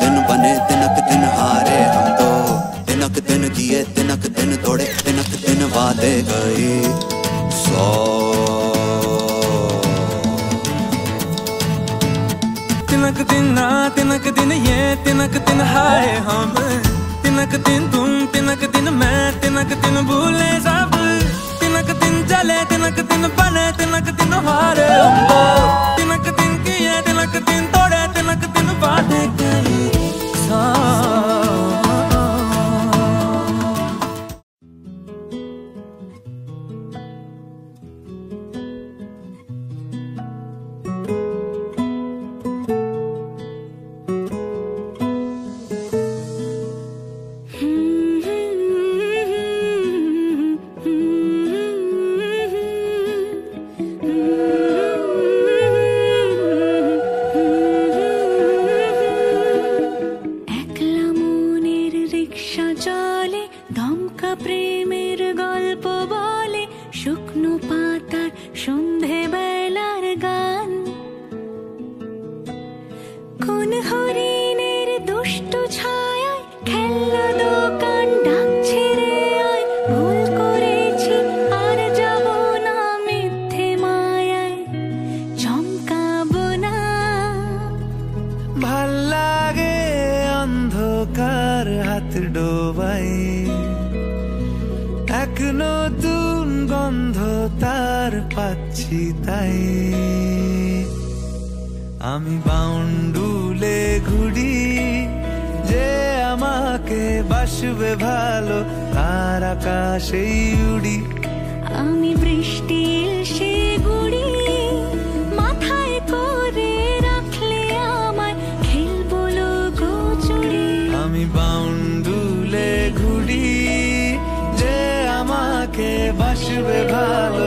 दिन बने तिनक दिन हारे हम तो, तिनक दिन जिए तिनक दिन तोड़े, तिनक दिन वादे गए 100। तिनक दिन ना तिनक दिन ये तिनक दिन हाय हम, तिनक दिन तुम तिनक दिन मैं, तिनक दिन भूले सब, तिनक दिन चले तिनक दिन बने, तिनक दिन हारे हम तो, तिनक दिन किए तिनक दिन तोड़े, तिनक दिन वादे गए 100। আমি বাউন্ডুলে ঘুরি যে আমাকে বাসবে ভালো, আর আকাশেই উড়ি আমি বৃষ্টির সে গুড়ি, মাথায় করে রাখলে আমায় খেলবো লুকোচুরি। আমি বাউন্ডুলে ঘুরি যে আমাকে বাসবে ভালো,